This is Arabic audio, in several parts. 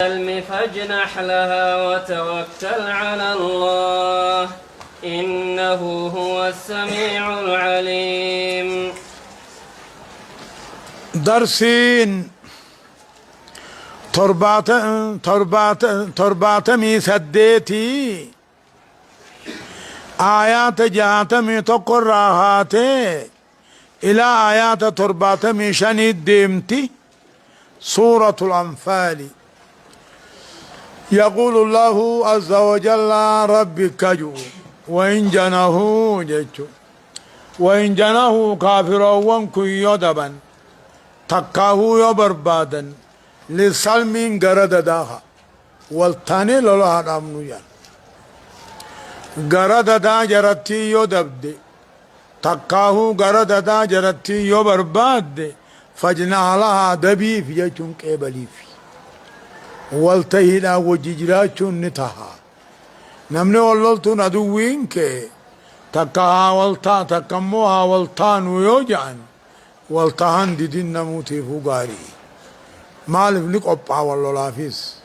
فاجنح لها وتوكل على الله إنه هو السميع العليم. درسين ترباتمي سديتي آيات جاتمي تقر راهاتي إلى آيات ترباتمي شنيد ديمتي سورة الأنفال. يقول الله عز وجل ربك جو وإن جنه جيتشو وإن جنه كافرا وانكو يدبا تكاه يبربادا لسلمين غرد داها والتاني لله رامنو يان غرد دا جرتي يدبد تكاه غرد دا جرتي يبرباد فجنا لها دبي في جيتشون كيبلي في والتهينا وججراتشون نتها نمني واللتون أدوين كي تكاها والتا تكموها والتان ويوجعن والتهن دين نموتي فوقاري مالف نقبع والله لافيس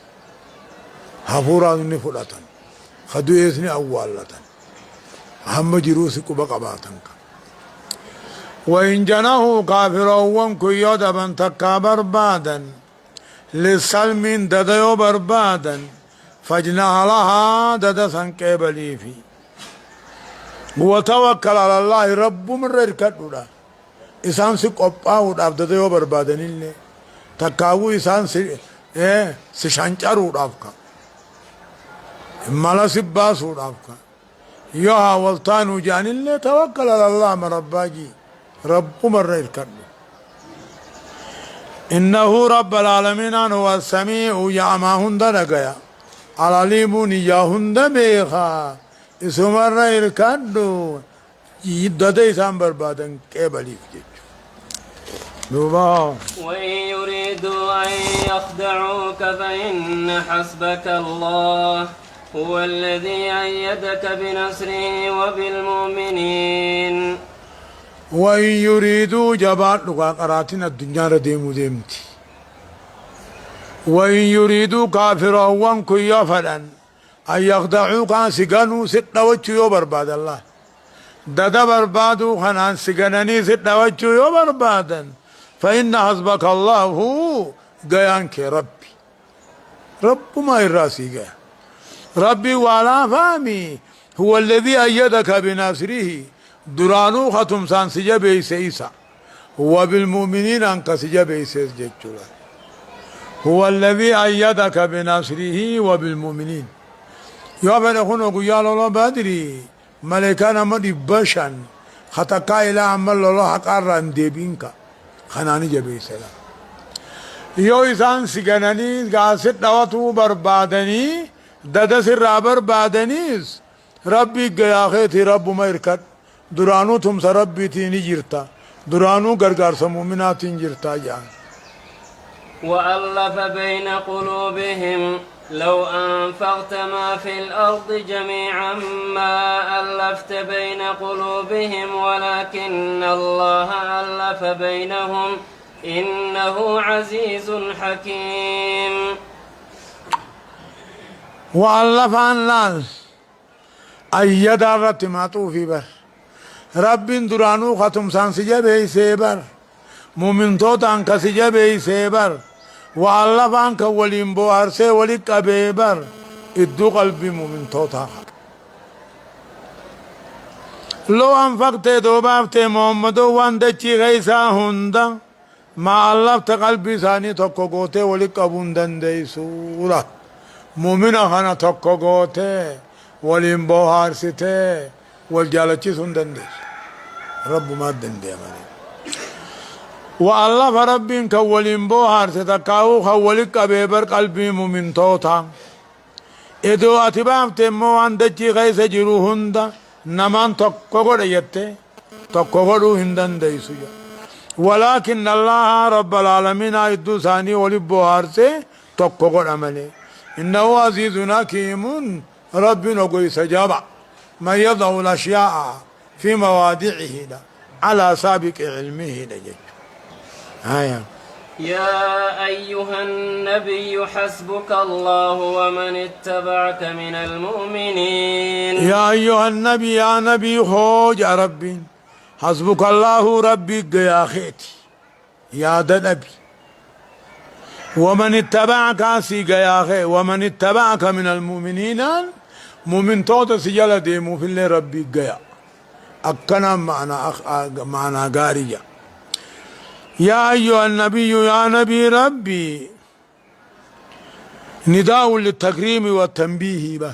هفورا نفلتن خدو إثني أولتن هم جروسك بقباتنك وإن جناه كافرا وانكو يدبا تكا بربادا للسلمين دديو بربادا فجنا لها ددسا كيبلي في وتوكل على الله رب من ركضنا إسان سقطاو دديو بربادا نيلي تكاو إسان سشانچارو دافكا مالا سباسو دافكا يوها والتانو جانيلي توكل على الله مرباجي رب من ركضنا إنه رب العالمين هو السميع يا ما هند نجايا العليم يا هند بيخا اسمر الكادو يددي سامبر بعدين كبلي وإن يريدوا أن يخدعوك فإن حسبك الله هو الذي أيدك بنصره وبالمؤمنين. وإن يريدوا جبال لغا قراتنا الدنيا رديمو ديمتي وإن يريدوا كافرا وانكو يفلن أن يخدعوك عن سيغانو ستنا وچو يو برباد الله دادا بربادو خنان سيغانني ستنا وچو يو بربادا فإن حسبك الله هو غيانك ربي رب ما الراسي غيا ربي ولا فامي هو الذي أيدك بنصره درانو ختم سان سجبه سيسا هو بالمؤمنين أنك سجبه سيس جيتشولا هو الذي أيدك بنصره وبالمؤمنين يوبن أخونا قيال الله بدري ملكانا مدي بشان خطاكا إلى عمال الله حقارا ديبينك خناني جبه سلا يو إسان سيغناني غاسد دواتو بربادني دادا سر بربادنيس ربي قياخيتي رب ما يركت درانو تم سربي تيني جرتا درانو غرغار سمومنات جرتا جان. وألف بين قلوبهم لو أنفقت ما في الأرض جميعا ما ألفت بين قلوبهم ولكن الله ألف بينهم إنه عزيز حكيم. وألف الناس أيد الرتماتو في بر رب درانو ختم سان سجبه سيبر مؤمن توتان كسجبه سيبر وألف عنك وليمبو أرسي ولك أبيبر إدو قلبي مؤمن توتا لو أنفقت دوبافت محمد واندچي غيسا هندا ما ألفت قلبي ثاني تكو قوتي ولك أبوندن دي سورة مؤمن خانا تكو قوتي وليمبو هارسيتي والجالچي سندن دي رب ما دن دي أماني والله فربين كولين بوهار ستكاو خولك أبيبر قلبي مؤمن توتا إدو أتبام تمو عندجي غيس جرو هندا نمان تقوغر يتي تقوغرو هندن ديسويا ولكن الله رب العالمين إدو ثاني ولي بوهار سي تقوغر عملي إنه عزيز حكيم ربنا قوي سجابا ما يضع الأشياء في مواضعه على سابق علمه لجج هايا يا أيها النبي حسبك الله ومن اتبعك من المؤمنين. يا أيها النبي يا نبي خوج ربي حسبك الله ربي يا خيتي يا نبي ومن اتبعك سيق يا خي ومن اتبعك من المؤمنين مؤمن توت سجل ديمو في اللي ربي قيا أكنا معنا قارية. يا أيها النبي يا نبي ربي نداء للتكريم والتنبيه به.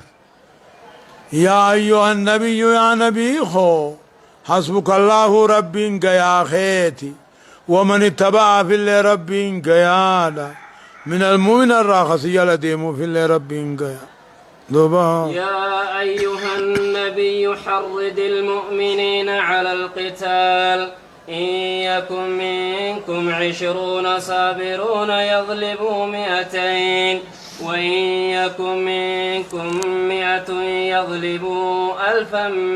يا أيها النبي يا نبي خو حسبك الله ربي يا خيتي ومن اتبع في اللي ربي قيادا من المؤمن الراخص يلديمو في اللي ربي قيا دوبا. يا أيها النبي حرض المؤمنين على القتال إن يكن منكم 20 صابرون يغلبوا 200 وإن يكن منكم 100 يغلبوا 1000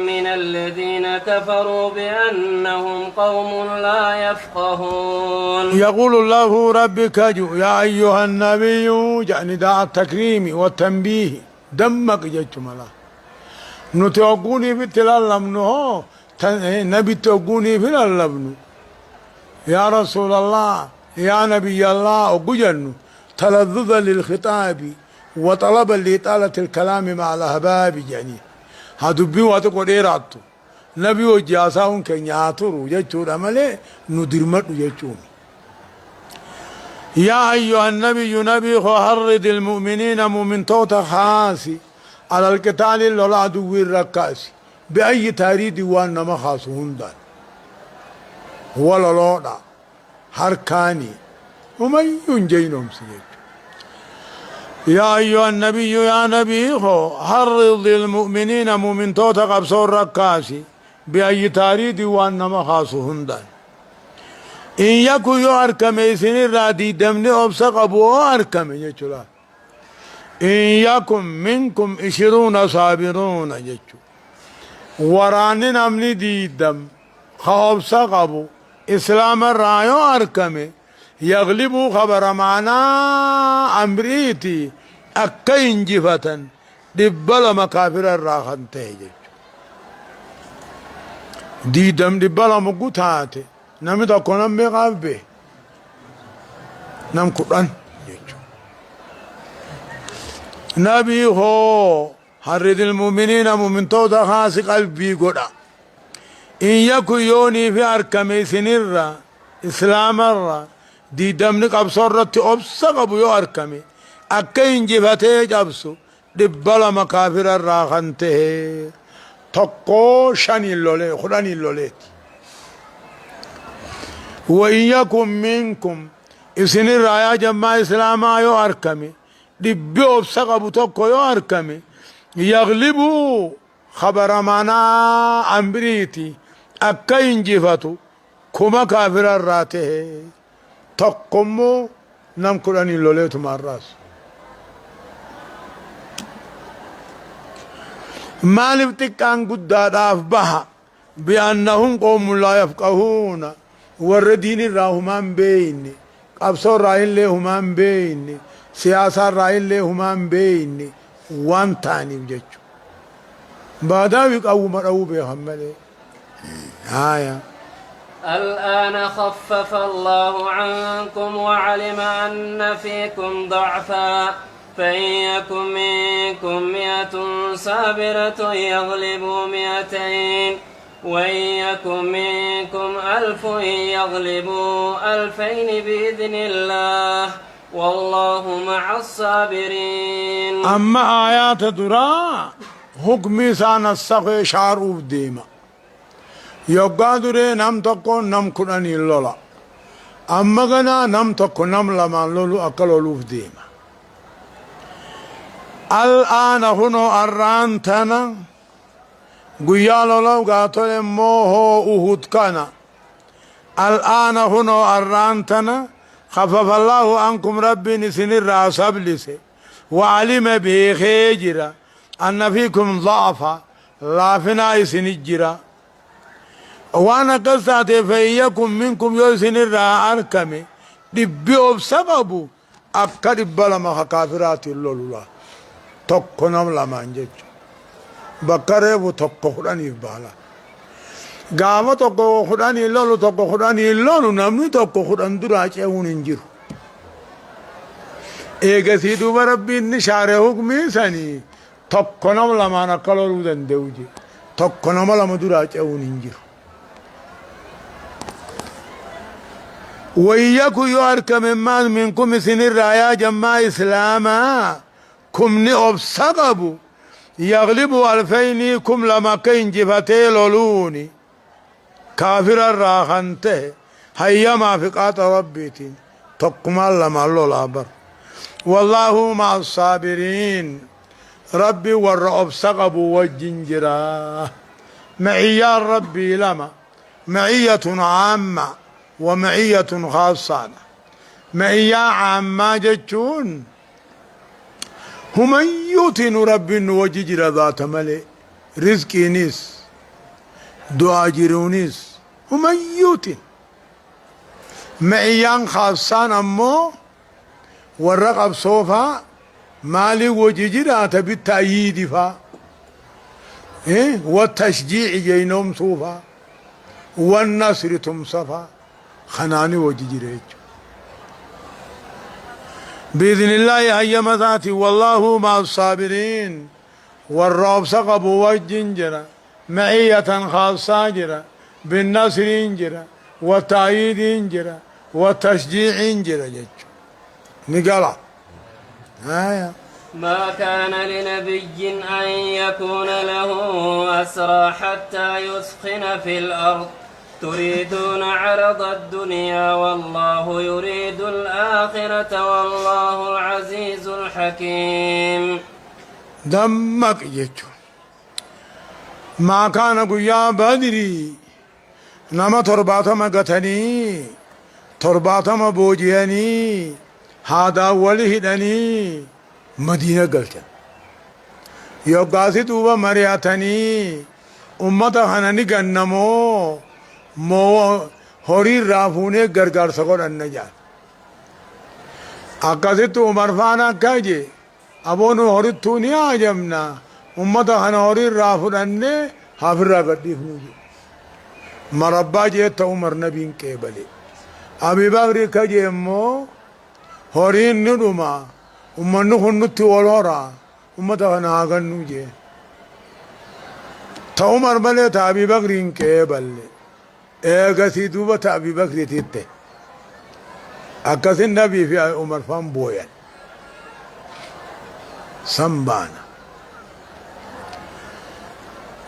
من الذين كفروا بأنهم قوم لا يفقهون. يقول الله ربك يا أيها النبي جاء نداء التكريم والتنبيه دمك جيتم الله نتوقوني في تلالمنه نبي توقوني في اللبن يا رسول الله يا نبي الله أقجن تلذذا للخطاب وطلبا لإطالة الكلام مع الأحباب يعني هدبي واتقول إيراتو نبي وجاساون كن ياتورو يجور عمله ندرمت يجوم. يا أيها النبي نبي حرض المؤمنين مؤمن توتا خاصي على القتال لولا عدو الركاسي بأي تاريد وانما خاصون دان ولا لولا هركاني ومن ينجينهم سيجو. يا أيها النبي يا نبي حرض المؤمنين مؤمن توتا قبصور ركاسي بأي تاريد وانما خاصون دان إن يكو يو أركمي سنين رادي دمني أبسق أبو أركمي يجولا إن يكن منكم 20 صابرون يجو ورانين أمني دي دم خابسق أبو إسلام الرايو أركمي يغلبوا خبر معنا أمريتي أكين جفة دبلا مكافر الراخن تيجو دي دم دبلا مقوتاتي نمي تكو نم بيقاف بي نم قرآن نبي هو حرد المؤمنين مؤمن تودا خاص قلبي قدا إن يكو يوني في أركمي سنرى إسلام الرى دي دمنك أبصرت أبصق أبو يو أركمي أكين جفتي جبسو دبلا مكافر الراخنته تقو شاني اللولي خلاني اللولي. وإن يكن منكم إسن الرايا جمع إسلاما يو أركمي دبيو بسقبو توكو يو أركمي يغلبوا خبر مانا أمبريتي أكاين جفتو كما كافر الراته تقمو نمكراني اللوليتو ماراس مالفتك أن قداد أفبها بأنهم قوم لا يفقهون والردين الراهمان بيني قبصور راين لهمان بيني سياسة راين لهمان بيني وان تاني بجيجو بعدها يقوم مرأو بيهمالي آية. الآن خفف الله عنكم وعلم أن فيكم ضعفا فإن يكن منكم 100 صابرة يغلبوا 200 وإن يكن منكم 1000 يغلبوا 2000 بإذن الله والله مع الصابرين. أما آيات درا حكمي سان السخي شعروف ديما يوغا دري نم تكو نم كناني اللولا أما غنا نم تكو نم لما لولو أكلولوف ديما. الآن هنو أرانتنا قيالو لو قاتل موهو أهود كان الآن هنو أرانتنا خفف الله عنكم ربي نسن الرأس أبلسي وعلم به خيجرا أن فيكم ضعفا لا فينا سنجرا وانا قصات فإيكم منكم يسن الرأس أركمي dhibbi obsa qabu akka dhibba lama ka kaafiraatiin lolula tokko nam lamaan jechu bakka reefu tokko kudhaniif baala gaafa tokko kudhanii lolu namni tokko kudhan duraa ce'uun hin jiru eegasii duuba rabbiin ni shaare hukmii sanii tokko nama lamaan akka loluu danda'u je tokko nama lama duraa ce'uun hin jiru وإياكو يوارك مما منكم سنر يا جماعة إسلاما كم نأبسقبوا يغلبوا ألفين كم لما كين جفتي لولوني كافر الراخنته هيا ما فقات ربيتي تقمال لما اللولابر والله مع الصابرين ربي والرعب سقبوا والجنجرا معيا ربي لما معية عامة ومعية خاصة معية عامة جتون هم يوتن ربي وججر ذات ملئ رزقي نيس دعا جرونيس هم يوتن معيان خاصة أمو والرقب صوفا مالي وججر بالتأييد فا والتشجيع جينهم صوفا والنصر تمصفا خناني وججريج بإذن الله هيا مذاتي والله مع الصابرين والرعب سقبوا والجنجرة معية خاصة جرة بالنصر جرة والتأييد جرة والتشجيع جرة جج نقلا ما كان لنبي أن يكون له أسرى حتى يثخن في الأرض تريدون عرض الدنيا والله يريد الآخرة والله العزيز الحكيم دمك يجو ما كان قيا بدري نما ترباتما قتني ترباتما بوجياني هذا ولهدني مدينة قلت يوقاسي توبا مرياتني أمتا خناني قنمو مو هوري رافوني غرغر سقول النجات أكاسيت عمر فانا كاجي أبونو هوري توني آجمنا أمتا خنا هوري رافوني حافر راقدي فنوجي مربا جيت عمر نبين كيبالي أبي بغري كاجي مو هوري ندوما أمانو خنوتي والورا أمتا خنا آغن نوجي تا عمر بلي تا أبي بغري كيبالي اغسي دوبة أبي بكر تيته أكس النبي في عمر فان بويا سنبانا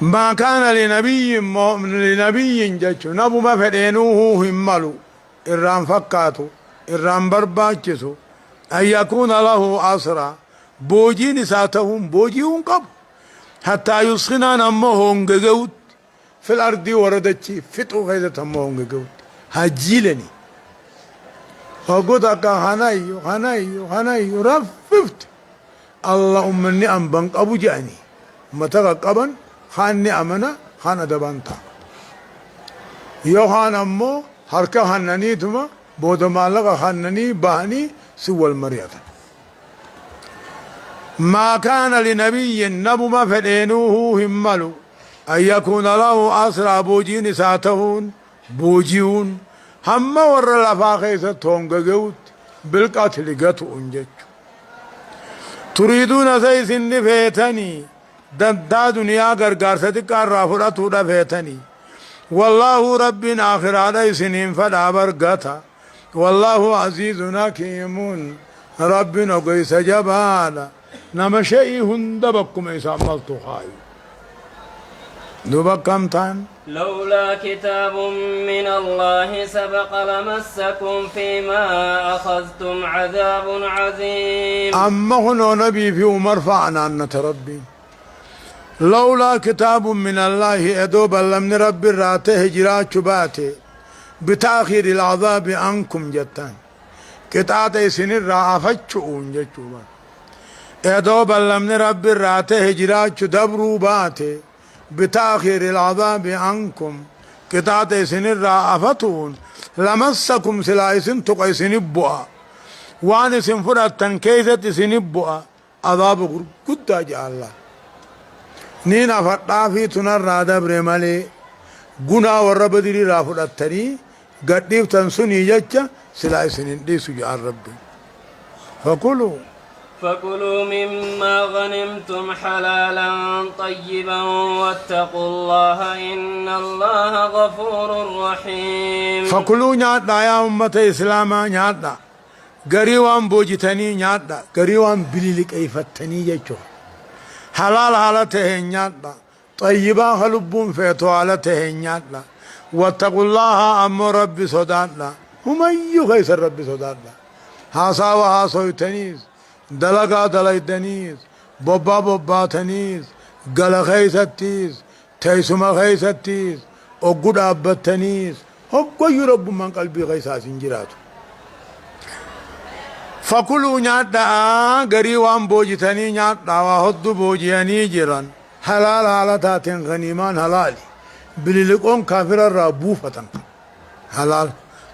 ما كان لنبي جاتشو نبو ما فدينوه همالو إرام فكاتو إرام برباچسو أن يكون له أسرى بوجي نساتهم بوجيهم قب حتى يسخنا نمهم غغوت في الأرض وردتشي فتو غيظة تموهم قوت هجيلني فقلت أكا هنايو رففت اللهم اني أنبنك أبو جاني متى قبن خاني أمنا خان دبانتا يو خان أمو حركة خانني تما بود مالك خانني باني سوى المريض ما كان لنبي نبو ما فدينوه همالو أن يكون له أسرى بوجين ساتهون بوجيون هم ور لفاخيسة تونغغوت بالقتل قتو انجج تريدون سيسن فيتني دا دنيا غرغار ستكار رافراتو دا فيتني والله رب آخر علي سنين فدا برغتا والله عزيز حكيم ربنا قيس جبالا نما شيء هندبكم إسا عملتو خايو دوبك كم تان لولا كتاب من الله سبق لمسكم فيما أخذتم عذاب عظيم أما هنا نبي في مرفعنا أن ربي لولا كتاب من الله أدوب لم رب راته هجرات شباته بتأخير العذاب عنكم جتان كتاتي سنر رافجون جتشوبا أدوب لم رب راته هجرات دبرو باته بتأخير العذاب عنكم قطعة إسن الرأفتون لمسكم سلا إسن تقى إسن بؤا وان إسن فرأتن كيست إسن بؤا عذاب قد جاء الله نين أفتح في تنر رادا برمالي قنا ورب ديري رافضتني قديف تنسوني جتة سلا إسن ديسو جاء الرب فكلوا مما غنمتم حلالا طيبا واتقوا الله إن الله غفور رحيم فكلوا نيادا يا أمة إسلاما نيادا قريوان بوجتني نيادا قريوان بليلك أيفتني جتو حلال حالته نيادا طيبا خلبون فيتو حالته نيادا واتقوا الله أمو ربي صدادنا هم أيو خيس ربي صدادنا حاسا وحاسو تنيز دلقا دليدنيز بوبا تنيز قل خيستيز تيسما خيستيز وقود أبتنيز هو يرب من قلبي خيساس جراتو فكلوا نيادا قريوان بوجتني نيادا وحد بوجياني جران حلال حالتاتين غنيمان حلالي بللقون كافر الرابوفة حلال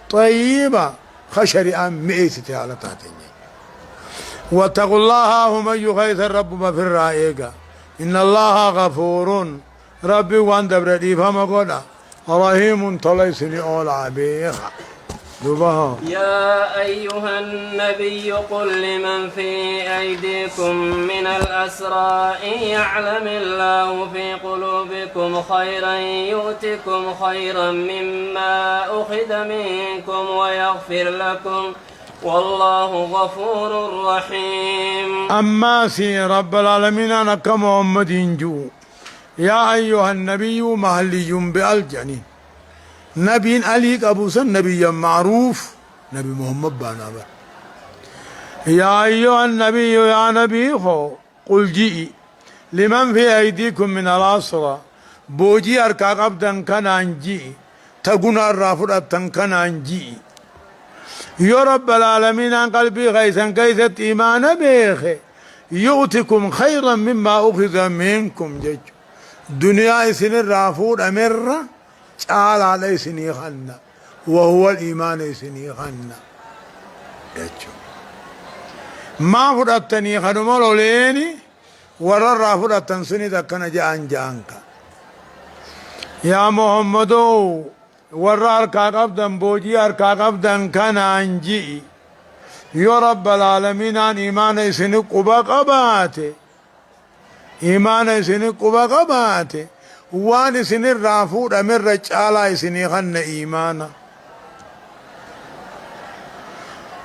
طيبة خشريان مئيستي حالتاتين واتقوا الله هم يغيث الرب بفر رائقا إن الله غفور ربي وان دبر ديفهم قولا رحيم طليسني أولى بيخا يا أيها النبي قل لمن في أيديكم من الأسرى إن يعلم الله في قلوبكم خيرا يؤتكم خيرا مما أخذ منكم ويغفر لكم والله غفور رحيم أما سي رب العالمين أنا كمحمد جو يا أيها النبي محلي بألجني نبي عليك أبو سن نبي معروف نبي محمد بانابا يا أيها النبي يا نبي خو قل جئ لمن في أيديكم من الأسرى بوجي أركا قبدا كان أنجي تقنا الرافضة كان أنجي يا رب العالمين عن قلبي غيثا كيست إيمان بيخي يؤتكم خيرا مما أخذ منكم جج دنيا سن الرافود أمرة تعال على سني خنا وهو الإيمان سني خنا جج ما فرأتني خدم الأوليني ورى الرافود التنسني ذكنا جانك يا محمد ورى أركا قبدا بوجي أركا قبدا كان أنجي يا رب العالمين عن إيمان سنك وبقباتي إيمان سنك وبقباتي وان سن الرافود أمر رجالا سني خن إيمانا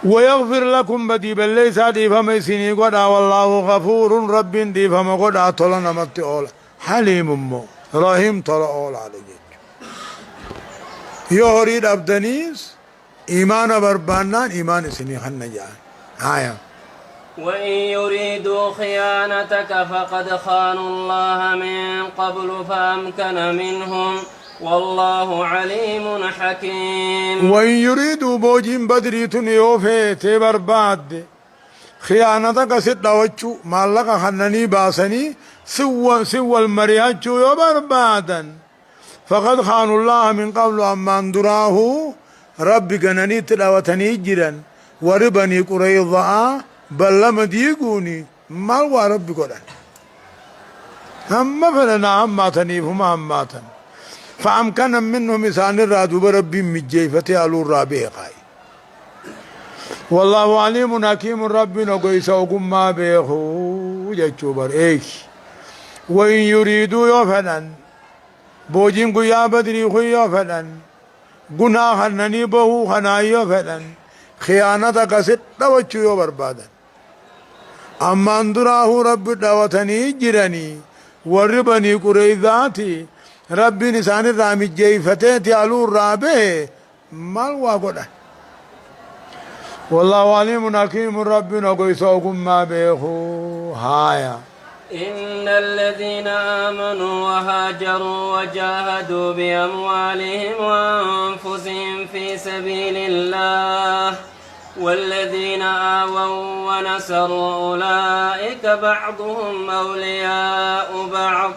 ويغفر لكم بدي بالله سادي فما سني قدا والله غفور رب دي فما قدا طلنا مت أولا حليم مو رحيم طلع أولا عليه يوريد أبدانيس إيمان بربانان إيمان سني خن جان هايا وإن يريدوا خيانتك فقد خانوا الله من قبل فأمكن منهم والله عليم حكيم وإن يريدوا بوجين بدريتون يوفي تبرباد خيانتك ستوچو مالك خنني باسني سوى المريحة يبربادا فقد خانوا الله من قبل أما اندراه ربي قناني تلاوتني جرا وربني قريضا بل لما ديقوني مالوا ربي قران هم فلنا هماتني فما هماتن فأمكن منهم إسان الرادو بربي مجيفتي على الرابع قاي والله عليم حكيم ربي نقوي سوكم ما بيخو جتشوبر إيش وإن يريدوا يفنن بوجين قيا بدري خيا فلن قنا خنني بهو خنايا فلن خيانتك ست وچيو بربادا أما اندراه رب دعوتني جرني وربني قريذاتي ربي نسان الرامي جيفتي علو الرابع مال واقودا والله عليم حكيم ربنا قيسوكم ما بيخو هايا إن الذين آمنوا وهاجروا وجاهدوا بأموالهم وأنفسهم في سبيل الله والذين آووا ونصروا أولئك بعضهم أولياء بعض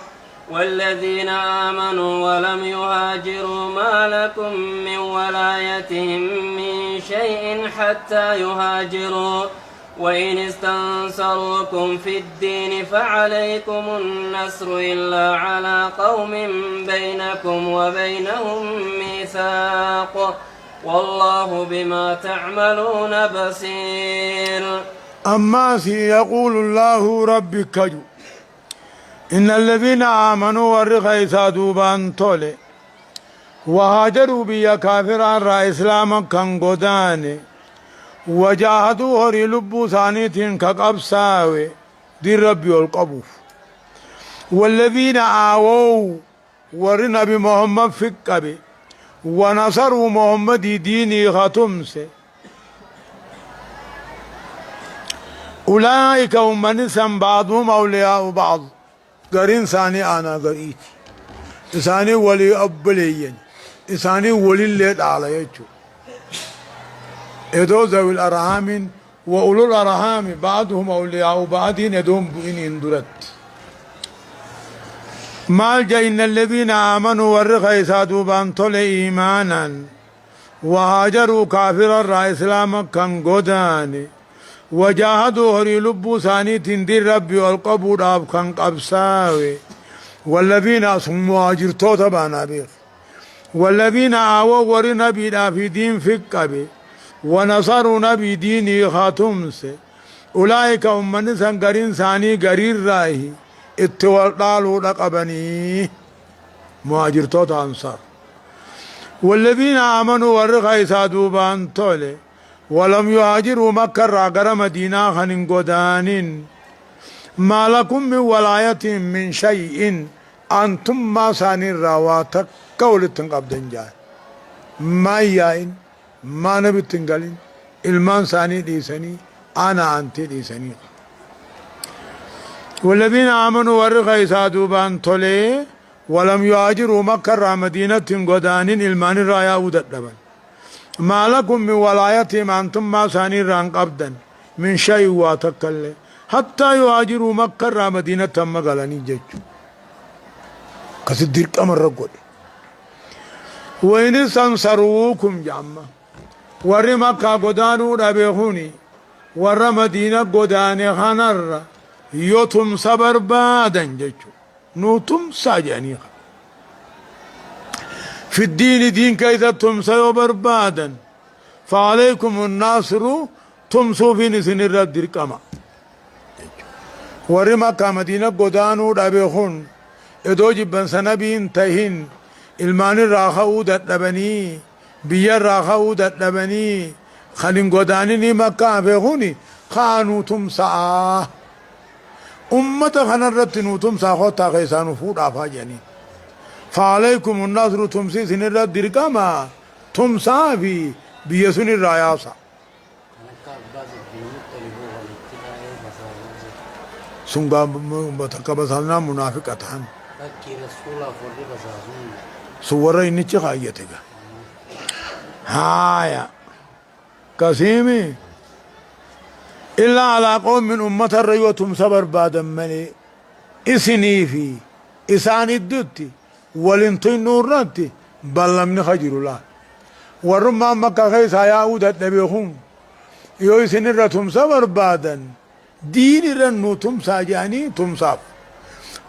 والذين آمنوا ولم يهاجروا ما لكم من ولايتهم من شيء حتى يهاجروا وإن استنصروكم في الدين فعليكم النصر إلا على قوم بينكم وبينهم ميثاق والله بما تعملون بصير. أما يقول الله ربك جو إن الذين آمنوا والرخيصا دوبان تولي وهاجروا بيا كافران را إسلاما كان قداني وجاهدوا هري لبو ثانيتين كقبساوي دي ربي والقبوف والذين آووا ورنا بمحمد فكبي ونصروا محمد ديني ختمسي أولئك هم من بعضهم أولياء بعض قرين ثاني أنا قريت ثاني ولي أبليين ثاني ولي الليل على يجو إدو ذوي الأرحام وأولو الأرحام بعضهم أولياء بعضين يدوم بإن اندرت مالجا إن الذين آمنوا والرخيصات بانطل إيمانا وهاجروا كافرا را إسلاما كان قداني وجاهدوا هري لبو ثاني تندير ربي والقبور آب كان قبساوي والذين أصموا هاجرتو تبانا بيخ والذين آووا وري نبي في دين فكبي ونصروا نبي ديني خاتمسي أولئك هم من سنقرين ثاني قرير راهي اتوالطالوا لقبني مهاجرتو تانصار والذين آمنوا والرخيصا دوبان تولي ولم يهاجروا مكة راقر مدينة خنين قدانين ما لكم من ولاية من شيء أنتم ما ساني الرواتك قولتن قبضن جاي ما ياين ما نبي تنقلين المان ثاني ديساني أنا أنت ديساني والذين آمنوا والرخيصا دوبان تولي ولم يهاجروا مكة را مدينة قدانين المان الرايا ودت لبن ما لكم من ولايتهم أنتم ما ثاني ران قبضا من شيء واتكل حتى يهاجروا مكة را مدينة مغلاني جيجو كسدير كمر رقود وإن استنصروكم جامع ور مكة قدانو ربيخوني ور مدينة قداني خانر يوتم صبر بادن جيجو نوتم ساجاني في الدين دين كيف تمسوا بربادا فعليكم الناصر تمسوا في نسن الرد الكما ورما كمدينة قدانو دابخون ادو جبن سنبين تهين المان الراخو دتبني بيا الراخو دتبني خلين قداني مكة بخوني خانو تمسا أمة خنرت نو تمسا خوتا خيسانو فود آفاجاني فعليكم النصر تمسي سنرى الدرقما تمسا في بيسن الرياسة سنغا بتكبسالنا منافقتان سورة إنتي خايتك هايا كسيمي إلا على قوم من أمة الريوة تمسا بربادا مني إسني في إساني الدوتي ولنتين نورنتي بلمني خجر الله ورما مكة خيسا يعود نبيهم يو سنر تمسا بربادا دين رنو تمسا جاني تمسا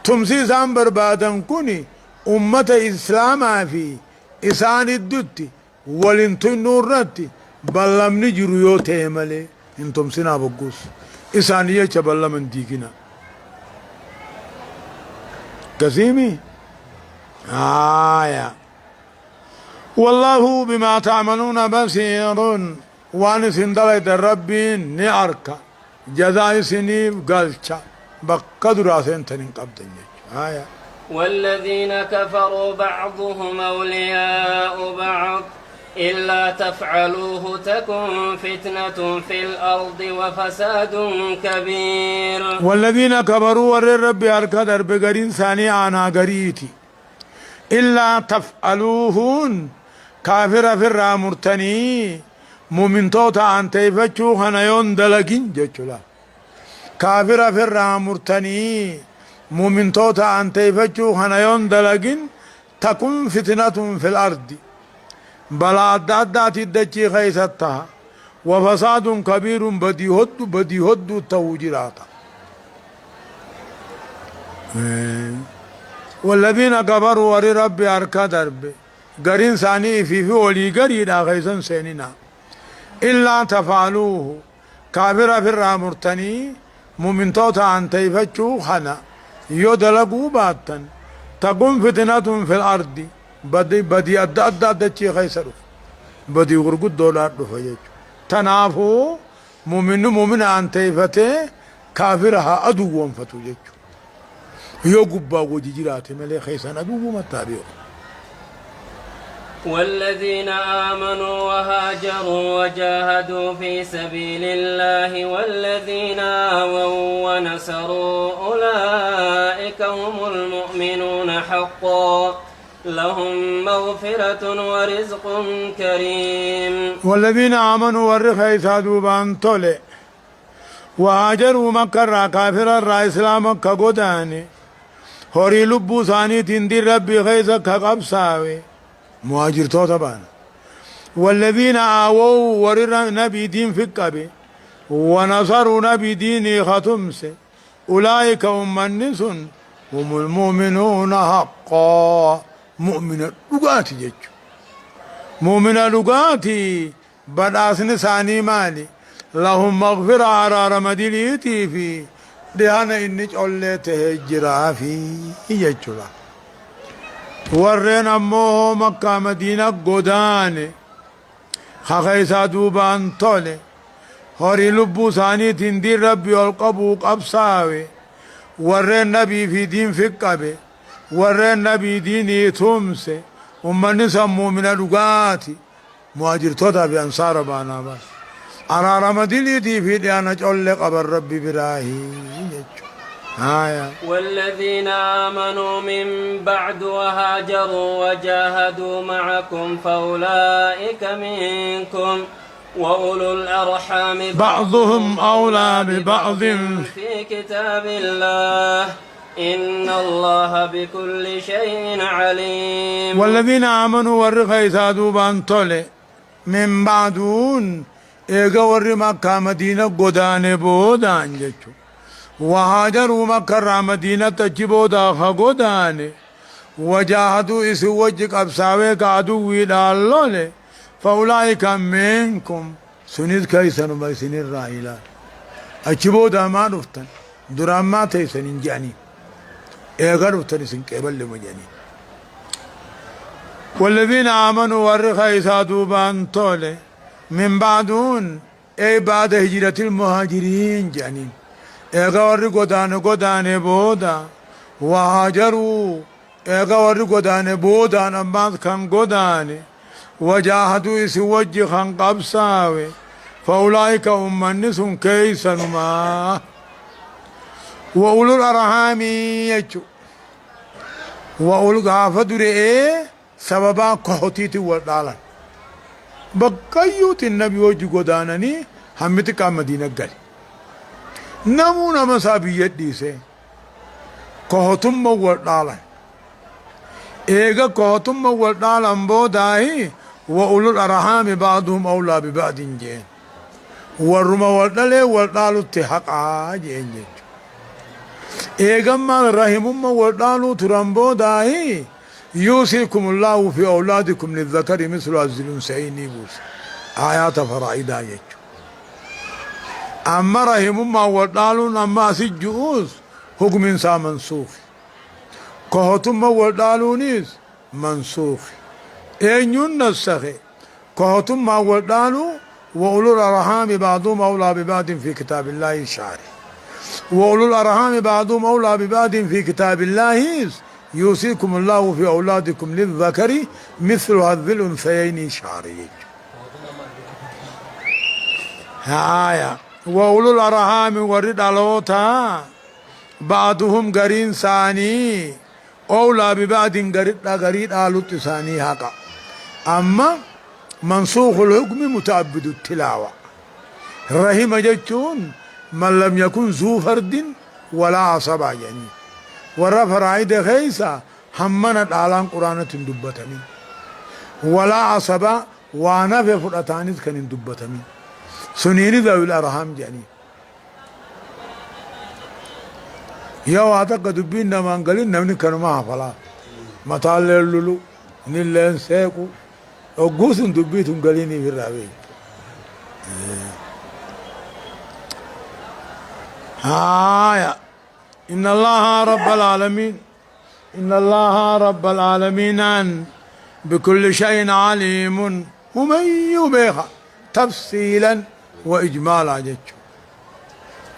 تمسي سام بربادا كوني أمة إسلام في إسان الدوتي ولنتين نورنتي بلمني جريو تيمالي انتم سنا بقوس إسانية بلمن ديكنا كسيمي آية والله بما تعملون بصير وان سندلت الرب نعرك جزاء سنيف قلشا بقدر سنتين قبضن آية والذين كفروا بعضهم أولياء بعض إلا تفعلوه تكن فتنة في الأرض وفساد كبير والذين كفروا ور الرب أركض بقرين ثاني أنا قريتي إلا تفعلوهن كافر في الرامرتني مؤمن توتا أن تيفتشو خنيون دلقين جتشلا كافر في الرامرتني مؤمن توتا أن تيفتشو خنيون دلقين تكون فتنة في الأرض بلا أدات الدجي خيستها وفساد كبير بدي هد توجيراتا والذين كفروا وري ربي أركا درب قرين ثاني في ولي قرينا خيسا سيننا إلا تفعلوه كافر في الرامرتني مؤمن توتا أن تيفتشو خنا يدلقوا باتا تقوم فتنة في الأرض بدي أدى خيسر بدي غرقود دولار دفجج تنافو مؤمن أن تيفته كافرها أدو فتوجج يو قبا وجيجرات ملي خيسان أدو متابعه والذين آمنوا وهاجروا وجاهدوا في سبيل الله والذين آووا ونصروا أولئك هم المؤمنون حقا لهم مغفرة ورزق كريم والذين آمنوا والرخيص دوبان طلع وهاجروا مكة كافر الرا إسلام مكة قداني هوري لبو ثاني تندي ربي خيسا كقبساوي مهاجر تو طبعا والذين آووا ورر نبي دين فكبي ونصروا نبي ديني ختمس أولئك هم النس هم المؤمنون حقا مؤمن لغاتي جيج مؤمن لغاتي بداسن ثاني مالي لهم مغفرة عرار مدليتي في دهانا إنج أولي تهجرا في يجولا ورين أموه مكة مدينة قداني خخيسا دوبان طولي هوري لبو ثاني تندير ربي والقبوق أبساوي ورين نبي في دين فكبي ورين نبي ديني تمسي ومن نسمو من الوقاتي مهاجر توتا بأنصار بانا بس أنا رمضي دي في ديانا جول قبر ربي براهي والذين آمنوا من بعد وهاجروا وجاهدوا معكم فأولئك منكم وأولو الأرحام بعضهم أولى ببعض في كتاب الله إن الله بكل شيء عليم والذين آمنوا والرخيصا دوبان طلع من بعدون إيقا ور مكة مدينة قدان بودان جيشو وهاجروا مكة مدينة تجبودا خقدان وجاهدوا إسو وجك أبساوي كعدوي دالولي فأولئك منكم سنيد كيسن وما سنين رائلات أجبودا ما نفتن درام ما تيسن جاني إيقا نفتن سن كيبل لمجاني والذين آمنوا والرخيصا دوبان طولي من بعدون أي بعد هجرة المهاجرين جانين إيقا ور قدان بودا وهاجروا إيقا ور قدان بودا نماذ كان قدان وجاهدوا يسوج خان قبساوي فأولئك هم النس كيسا ما وأولو الأرحام يجو وأولو غافدر سببا كهوتيتي والدالا بقيوت النبي وجه قدانني همتك مدينة قال نمونا مسابية ديسي كهوتم والدالا إيغا كهوتم والدالا بوداهي وأولو الأرحام بعضهم أولى ببعض جين والرما والدالي والدالو تحقا جين جين إيغا ما رحمهم والدالو ترمبوداهي يوصيكم الله في أولادكم للذكر مثل حظ الأنثيين بوس آيات فرائدا يجو أما رحم ما ودالون أما سجوز حكم إنسان منسوخ كهتم ودالونيز منسوخ أين نسخه كهتم ما ودالو وأولو الأرحام بعضهم أولى ببعض في كتاب الله شعري وأولو الأرحام بعضهم أولى ببعض في كتاب الله يوصيكم الله في أولادكم للذكر مثل حظ الأنثيين شعري هايا وأولو الأرحام ورد علوتا بعضهم قرين ثاني أولى ببعض قريد آلوت ثاني هكا أما منسوخ الحكم متعبد التلاوة رحم جتون من لم يكن ذو فرد ولا عصبة يعني ورا فرايد خيسا همنا الآلان قرآنة دبتمين ولا عصبا وانا في فرطانيت كان دبتمين سنيني ذوي الأرحام جاني يا واتك دبين نمان قلين نمني كانوا معها فلا مطال اللولو نلين سيكو وقوس دبيتهم قليني في الرابي هايا إن الله رب العالمين إن الله رب العالمين بكل شيء عليم ومن يبيها تفصيلا وإجمالا جتشو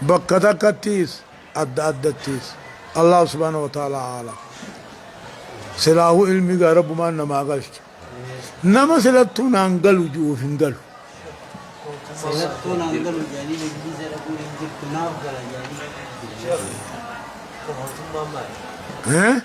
بكتك التيس أدى التيس الله سبحانه وتعالى عالم سلاه علمي رب ما نما قلش نما سلطون انقلوا جوف انقلوا سلطون انقلوا جاني بجيزة ربو ينجب تناف قلع جاني ها